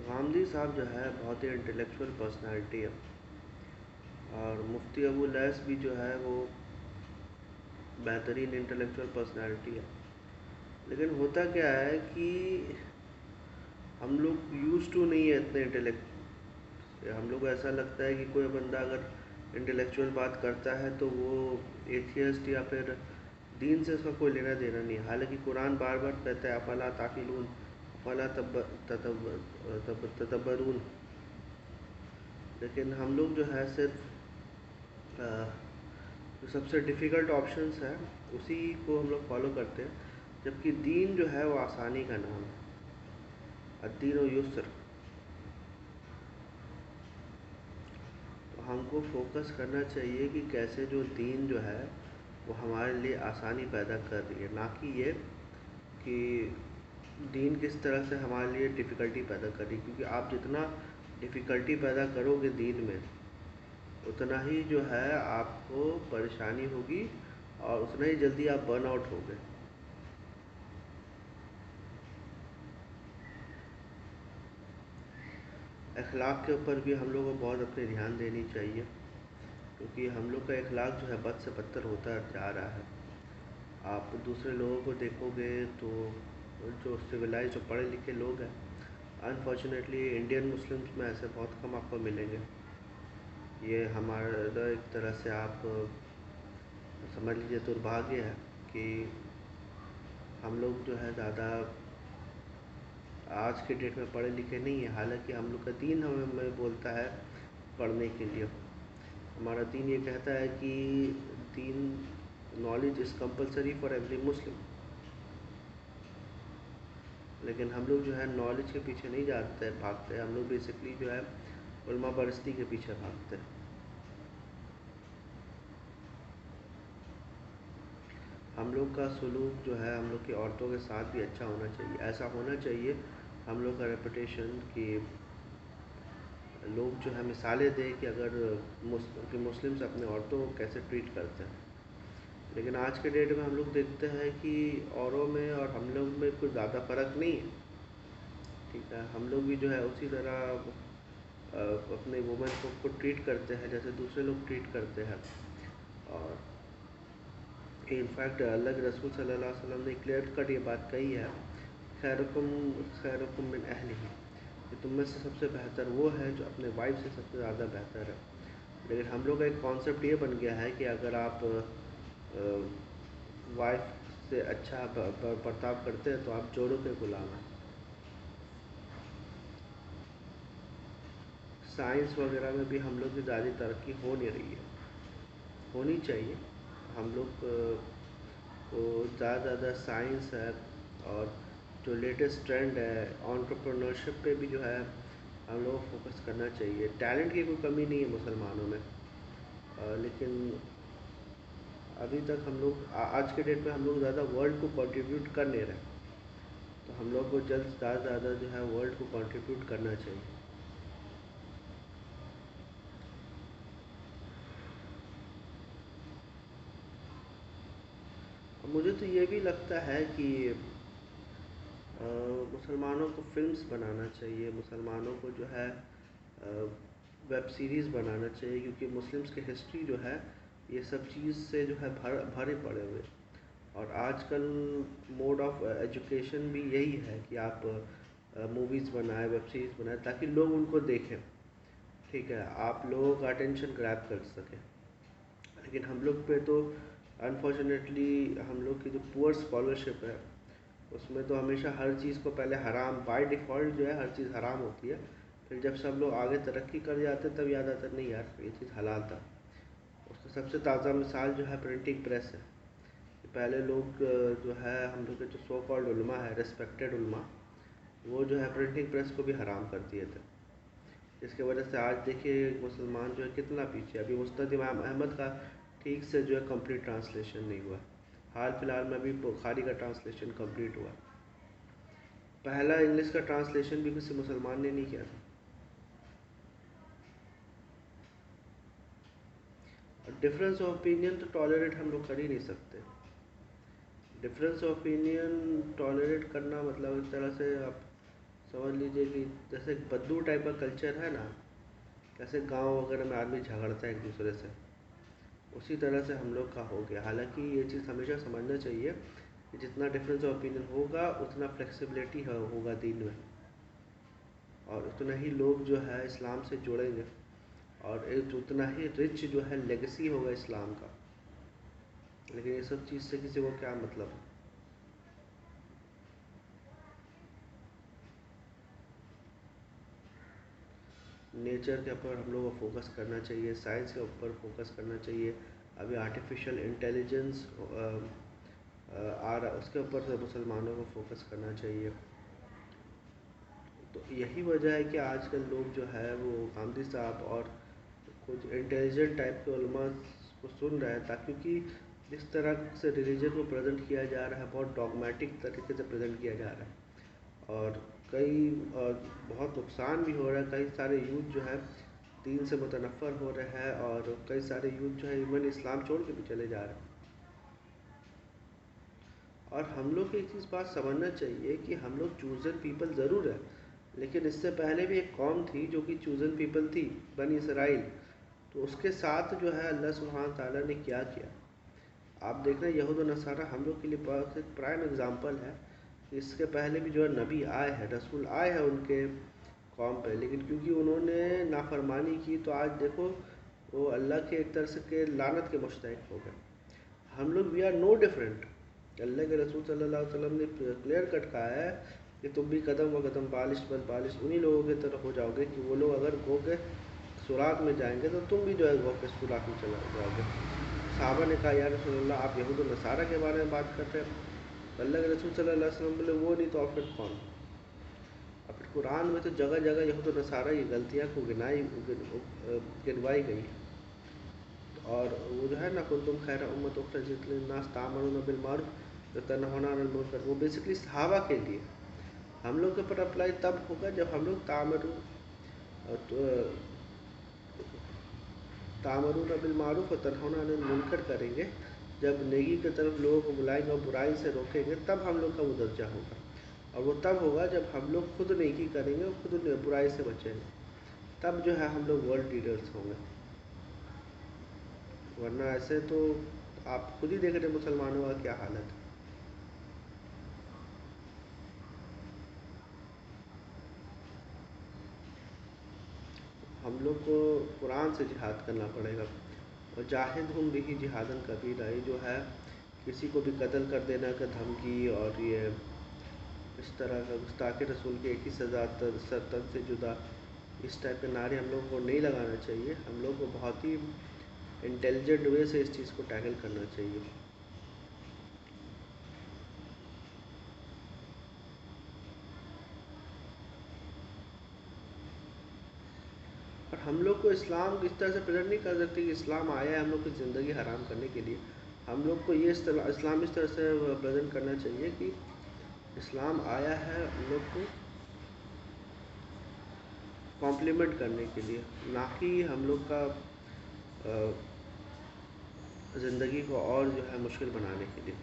غامدی صاحب جو ہے بہت ہی انٹلیکچوئل پرسنالٹی ہے، اور مفتی ابو لیث بھی جو ہے وہ بہترین انٹلیکچوئل پرسنالٹی ہے. لیکن ہوتا کیا ہے کہ ہم لوگ یوز ٹو نہیں ہے اتنے انٹلیکٹ. ہم لوگ کو ایسا لگتا ہے کہ کوئی بندہ اگر انٹلیکچوئل بات کرتا ہے تو وہ ایتھیسٹ یا پھر دین سے اس کا کوئی لینا دینا نہیں. حالانکہ قرآن بار بار کہتا ہے افلا تعقلون، افلا تدبرون. لیکن ہم لوگ جو ہے صرف جو سب سے ڈیفیکلٹ آپشنس ہے اسی کو ہم لوگ فالو کرتے ہیں، جبکہ دین جو ہے وہ آسانی کا نام ہے. الدین و یسر. تو ہم کو فوکس کرنا چاہیے کہ کیسے جو دین جو ہے وہ ہمارے لیے آسانی پیدا کر رہی ہے، نہ کہ یہ کہ دین کس طرح سے ہمارے لیے ڈیفیکلٹی پیدا کر رہی ہے. کیونکہ آپ جتنا ڈیفیکلٹی پیدا کرو گے دین میں، اتنا ہی جو ہے آپ کو پریشانی ہوگی اور اتنا ہی جلدی آپ برن آؤٹ ہو گئے. اخلاق کے اوپر بھی ہم لوگوں کو بہت اپنے دھیان دینی چاہیے، کیونکہ ہم لوگ کا اخلاق جو ہے بد سے بدتر ہوتا جا رہا ہے. آپ دوسرے لوگوں کو دیکھو گے تو جو سویلائز جو پڑھے لکھے لوگ ہیں، انفارچونیٹلی انڈین مسلمس میں ایسے بہت کم آپ کو ملیں گے. یہ ہمارا ایک طرح سے آپ سمجھ لیجیے دربھاگیہ ہے کہ ہم لوگ جو ہے زیادہ آج کے ڈیٹ میں پڑھے لکھے نہیں ہیں. حالانکہ ہم لوگ کا دین ہمیں بولتا ہے پڑھنے کے لیے. ہمارا دین یہ کہتا ہے کہ دین knowledge is compulsory for every Muslim. لیکن ہم لوگ جو ہے نالج کے پیچھے نہیں جاتے بھاگتے. ہم لوگ بیسکلی جو ہے علماء پرستی کے پیچھے بھاگتے ہیں. ہم لوگ کا سلوک جو ہے ہم لوگ کی عورتوں کے ساتھ بھی اچھا ہونا چاہیے. ایسا ہونا چاہیے ہم لوگ کا ریپوٹیشن کہ لوگ جو ہے مثالیں دیں کہ اگر مسلمس اپنے عورتوں کو کیسے ٹریٹ کرتے ہیں. لیکن آج کے ڈیٹ میں ہم لوگ دیکھتے ہیں کہ عوروں میں اور ہم لوگ میں کچھ زیادہ فرق نہیں ہے. ٹھیک ہے، ہم لوگ بھی جو ہے اسی طرح اپنے وومن کو ٹریٹ کرتے ہیں جیسے دوسرے لوگ ٹریٹ کرتے ہیں. اور انفیکٹ اللہ کے رسول صلی اللہ علیہ وسلم نے کلیئر کٹ یہ بات کہی ہے، خیرکم من اہلہ، کہ تم میں سے سب سے بہتر وہ ہے جو اپنے وائف سے سب سے زیادہ بہتر ہے. لیکن ہم لوگ کا ایک کانسیپٹ یہ بن گیا ہے کہ اگر آپ وائف سے اچھا برتاؤ کرتے ہیں تو آپ جوڑوں کے غلام ہیں. سائنس وغیرہ میں بھی ہم لوگ کی زیادہ ترقی ہو نہیں رہی ہے. ہونی چاہیے. ہم لوگ کو زیادہ زیادہ سائنس ہے اور جو لیٹسٹ ٹرینڈ ہے انٹرپرنورشپ پہ بھی جو ہے ہم لوگوں کو فوکس کرنا چاہیے. ٹیلنٹ کی کوئی کمی نہیں ہے مسلمانوں میں، لیکن ابھی تک ہم لوگ آج کے ڈیٹ میں ہم لوگ زیادہ ورلڈ کو کنٹریبیوٹ کر نہیں رہے. تو ہم لوگ کو جلد زیادہ زیادہ جو ہے ورلڈ کو کنٹریبیوٹ کرنا چاہیے. مجھے تو یہ بھی لگتا ہے کہ مسلمانوں کو فلمز بنانا چاہیے، مسلمانوں کو جو ہے ویب سیریز بنانا چاہیے. کیونکہ مسلمس کی ہسٹری جو ہے یہ سب چیز سے جو ہے بھرے پڑے ہوئے. اور آج کل موڈ آف ایجوکیشن بھی یہی ہے کہ آپ موویز بنائیں، ویب سیریز بنائیں تاکہ لوگ ان کو دیکھیں. ٹھیک ہے، آپ لوگوں کا اٹینشن گریب کر سکیں. لیکن ہم لوگ پہ تو انفارچونیٹلی ہم لوگ کی جو پور اسکالرشپ ہے اس میں تو ہمیشہ ہر چیز کو پہلے حرام بائی ڈیفالٹ جو ہے ہر چیز حرام ہوتی ہے. پھر جب سب لوگ آگے ترقی کر جاتے تب یاد آتا نہیں یار یہ چیز حلال تھا. اس کا سب سے تازہ مثال جو ہے پرنٹنگ پریس ہے. پہلے لوگ جو ہے ہم لوگ کے جو سو کالڈ علماء ہے، ریسپیکٹڈ علماء، وہ جو ہے پرنٹنگ پریس کو بھی حرام کر دیے تھے. جس کی وجہ سے آج دیکھیے مسلمان جو ہے کتنا پیچھے. ابھی مستد امام احمد کا ٹھیک سے جو ہے کمپلیٹ ٹرانسلیشن نہیں ہوا. حال فی الحال میں بھی بخاری کا ٹرانسلیشن کمپلیٹ ہوا. پہلا انگلش کا ٹرانسلیشن بھی کسی مسلمان نے نہیں کیا تھا. ڈفرینس آف اوپینین تو ٹالریٹ ہم لوگ کر ہی نہیں سکتے. ڈفرینس آف اوپینین ٹالریٹ کرنا مطلب ایک طرح سے آپ سمجھ لیجیے کہ جیسے ایک بدو ٹائپ کا کلچر ہے نا، جیسے گاؤں وغیرہ میں آدمی جھگڑتا ہے ایک دوسرے سے، اسی طرح سے ہم لوگ کا ہو گیا. حالانکہ یہ چیز ہمیشہ سمجھنا چاہیے کہ جتنا ڈفرینس آف اوپینین ہوگا اتنا فلیکسیبلٹی ہوگا دین میں، اور اتنا ہی لوگ جو ہے اسلام سے جڑیں گے، اور اتنا ہی رچ جو ہے لیگسی ہوگا اسلام کا. لیکن یہ سب چیز سے کسی کو کیا مطلب ہے؟ نیچر کے اوپر ہم لوگوں کو فوکس کرنا چاہیے، سائنس کے اوپر فوکس کرنا چاہیے. ابھی آرٹیفیشیل انٹیلیجنس آ رہا، اس کے اوپر سے مسلمانوں کو فوکس کرنا چاہیے. تو یہی وجہ ہے کہ آج کل لوگ جو ہے وہ غامدی صاحب اور کچھ انٹیلیجنٹ ٹائپ کے علماء کو سن رہے ہیں، تاکہ کہ جس طرح سے ریلیجن کو پریزنٹ کیا جا رہا ہے بہت ڈاگمیٹک طریقے سے پریزنٹ کیا جا رہا ہے، اور بہت نقصان بھی ہو رہا ہے. کئی سارے یوتھ جو ہے دین سے متنفر ہو رہے ہیں، اور کئی سارے یوتھ جو ہے ایون اسلام چھوڑ کے بھی چلے جا رہے ہیں. اور ہم لوگ کو ایک چیز بات سمجھنا چاہیے کہ ہم لوگ چوزن پیپل ضرور ہیں، لیکن اس سے پہلے بھی ایک قوم تھی جو کہ چوزن پیپل تھی، بنی اسرائیل. تو اس کے ساتھ جو ہے اللہ سبحانہ تعالیٰ نے کیا کیا. آپ دیکھ رہے ہیں یہود و نصارہ ہم لوگ کے لیے بہت ایک پرائم اگزامپل ہے. اس کے پہلے بھی جو ہے نبی آئے ہیں، رسول آئے ہیں ان کے قوم پہ، لیکن کیونکہ انہوں نے نافرمانی کی تو آج دیکھو وہ اللہ کے ایک طرح سے لعنت کے مستحق ہو گئے. ہم لوگ وی آر نو ڈفرینٹ. اللہ کے رسول صلی اللہ علیہ وسلم نے کلیئر کٹ کہا ہے کہ تم بھی قدم و قدم بالش بل بالش انہی لوگوں کی طرف ہو جاؤ گے کہ وہ لوگ اگر گو کے سوراخ میں جائیں گے تو تم بھی جو ہے گو کے سوراخ میں چلا جاؤ گے. صحابہ نے کہا یا رسول اللہ آپ یہود و نصارہ کے بارے میں بات کرتے ہیں. اللہ کے رسول صلی اللہ علیہ وسلم بولے وہ نہیں تو اور پھر کون؟ اور پھر قرآن میں تو جگہ جگہ یہود و نصارہ کی غلطیاں کو گنوائی گئی ہیں. اور وہ جو ہے نا کنتم خیر امت اخرجت للناس تأمرون بالمعروف وتنہون عن المنکر، وہ بیسکلی صحابہ کے لیے. ہم لوگ کے اوپر اپلائی تب ہوگا جب ہم لوگ تأمرون بالمعروف وتنہون عن المنکر کریں گے. جب نیکی کی طرف لوگوں کو بلائیں گے اور برائی سے روکیں گے تب ہم لوگ کا وہ درجہ ہوگا. اور وہ تب ہوگا جب ہم لوگ خود نیکی کریں گے اور خود برائی سے بچیں گے، تب جو ہے ہم لوگ ورلڈ لیڈرس ہوں گے. ورنہ ایسے تو آپ خود ہی دیکھ رہے مسلمانوں کا کیا حالت ہے. ہم لوگ کو قرآن سے جہاد کرنا پڑے گا. اور جاہدہم بہ جہادا کبیرا، یہ جو ہے کسی کو بھی قتل کر دینا کا دھمکی اور یہ اس طرح کا گستاخ رسول کی ایک ہی سزا تن سے جدا، اس ٹائپ کے نعرے ہم لوگوں کو نہیں لگانا چاہیے. ہم لوگ کو بہت ہی انٹیلیجنٹ وے سے اس چیز کو ٹیکل کرنا چاہیے. اور ہم لوگ کو اسلام اس طرح سے پریزنٹ نہیں کر سکتے کہ اسلام آیا ہے ہم لوگ کی زندگی حرام کرنے کے لیے. ہم لوگ کو یہ اسلام اس طرح سے پریزنٹ کرنا چاہیے کہ اسلام آیا ہے ہم لوگ کو کمپلیمنٹ کرنے کے لیے، نہ کہ ہم لوگ کا زندگی کو اور جو ہے مشکل بنانے کے لیے.